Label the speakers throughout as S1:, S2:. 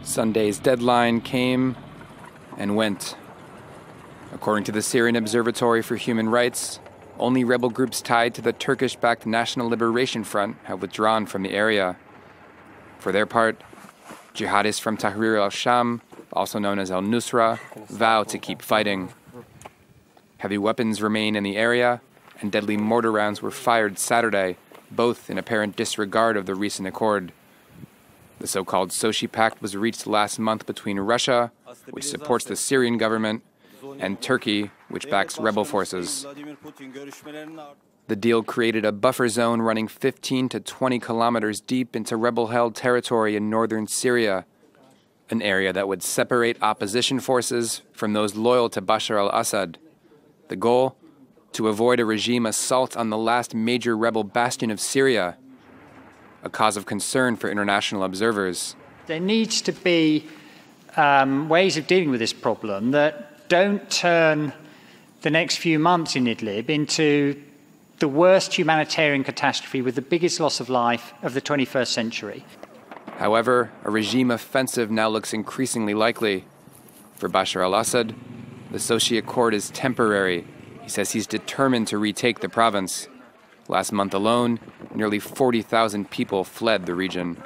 S1: Sunday's deadline came and went. According to the Syrian Observatory for Human Rights, only rebel groups tied to the Turkish-backed National Liberation Front have withdrawn from the area. For their part, jihadists from Tahrir al-Sham, also known as al-Nusra, vow to keep fighting. Heavy weapons remain in the area, and deadly mortar rounds were fired Saturday, both in apparent disregard of the recent accord. The so-called Sochi Pact was reached last month between Russia, which supports the Syrian government, and Turkey, which backs rebel forces. The deal created a buffer zone running 15 to 20 kilometers deep into rebel-held territory in northern Syria, an area that would separate opposition forces from those loyal to Bashar al-Assad. The goal? To avoid a regime assault on the last major rebel bastion of Syria, a cause of concern for international observers.
S2: There needs to be ways of dealing with this problem that don't turn the next few months in Idlib into the worst humanitarian catastrophe with the biggest loss of life of the 21st century.
S1: However, a regime offensive now looks increasingly likely. For Bashar al-Assad, the Sochi Accord is temporary. He says he's determined to retake the province. Last month alone, nearly 40,000 people fled the region.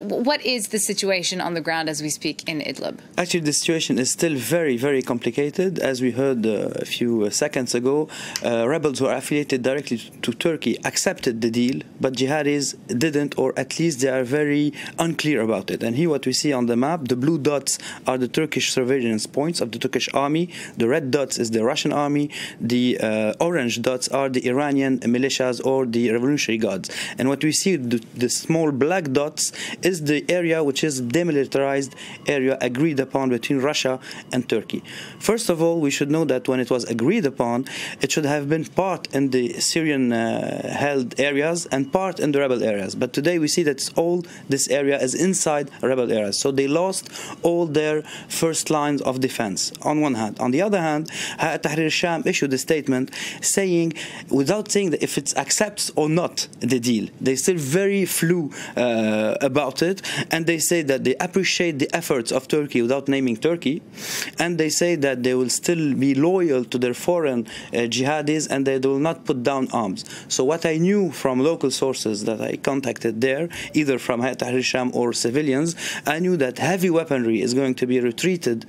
S3: What is the situation on the ground as we speak in Idlib?
S4: Actually, the situation is still very, very complicated. As we heard a few seconds ago, rebels who are affiliated directly to Turkey accepted the deal, but jihadis didn't, or at least they are very unclear about it. And here what we see on the map, the blue dots are the Turkish surveillance points of the Turkish army, the red dots is the Russian army, the orange dots are the Iranian militias or the Revolutionary Guards. And what we see, the small black dots, is the area which is demilitarized area agreed upon between Russia and Turkey. First of all, we should know that when it was agreed upon, it should have been part in the Syrian held areas and part in the rebel areas. But today we see that all this area is inside rebel areas. So they lost all their first lines of defense, on one hand. On the other hand, Hayat Tahrir al-Sham issued a statement saying, without saying that if it accepts or not the deal, they still very flew about it, and they say that they appreciate the efforts of Turkey without naming Turkey, and they say that they will still be loyal to their foreign jihadis and they will not put down arms. So what I knew from local sources that I contacted there, either from Hayat Tahrir al-Sham or civilians, I knew that heavy weaponry is going to be retreated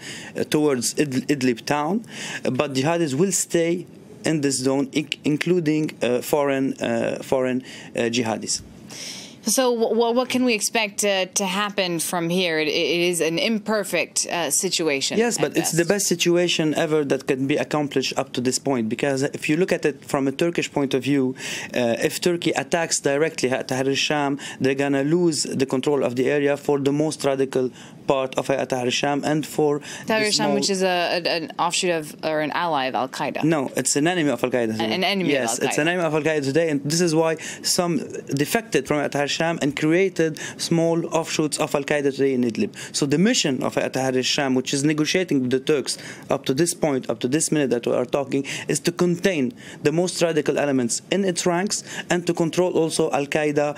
S4: towards Idlib town, but jihadis will stay in this zone, including foreign jihadis.
S3: So what can we expect to happen from here? It is an imperfect situation.
S4: Yes, but it's the best situation ever that can be accomplished up to this point. Because if you look at it from a Turkish point of view, if Turkey attacks directly Tahrir al-Sham, they're going to lose the control of the area for the most radical part of Tahrir al-Sham and for
S3: Tahrir al-Sham, which is an offshoot of, or an ally of Al-Qaeda.
S4: No, it's an enemy of Al-Qaeda.
S3: An enemy of Al-Qaeda.
S4: Yes, it's an enemy of Al-Qaeda today, and this is why some defected from Tahrir al-Sham and created small offshoots of Al-Qaeda today in Idlib. So the mission of Tahrir al-Sham, which is negotiating with the Turks up to this point, up to this minute that we are talking, is to contain the most radical elements in its ranks and to control also Al-Qaeda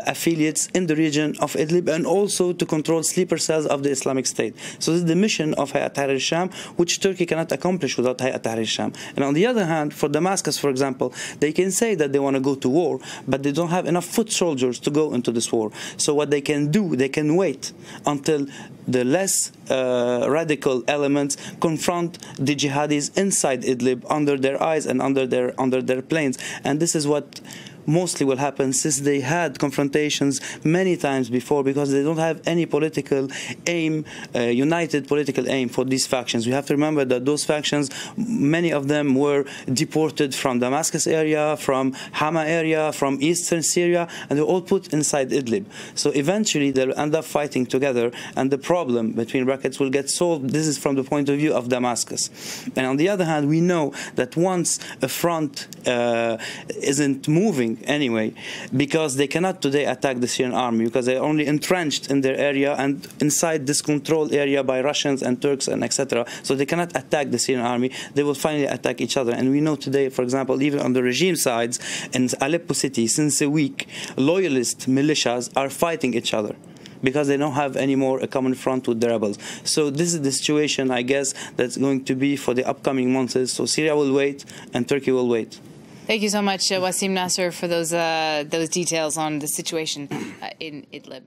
S4: affiliates in the region of Idlib, and also to control sleeper cells of the Islamic State. So this is the mission of Hayat Tahrir al-Sham, which Turkey cannot accomplish without Hayat Tahrir al-Sham. And on the other hand, for Damascus, for example, they can say that they want to go to war, but they don't have enough foot soldiers to go into this war. So what they can do, they can wait until the less radical elements confront the jihadis inside Idlib under their eyes and under their planes. And this is what mostly will happen, since they had confrontations many times before, because they don't have any political aim, united political aim for these factions. We have to remember that those factions, many of them were deported from Damascus area, from Hama area, from eastern Syria, and they're all put inside Idlib. So eventually they'll end up fighting together, and the problem between brackets will get solved. This is from the point of view of Damascus. And on the other hand, we know that once a front isn't moving anyway, because they cannot today attack the Syrian army, because they're only entrenched in their area and inside this controlled area by Russians and Turks and etc. So they cannot attack the Syrian army. They will finally attack each other. And we know today, for example, even on the regime sides in Aleppo city, since a week, loyalist militias are fighting each other, because they don't have any more a common front with the rebels. So this is the situation, I guess, that's going to be for the upcoming months. So Syria will wait and Turkey will wait.
S3: Thank you so much, Wasim Nasser, for those details on the situation in Idlib.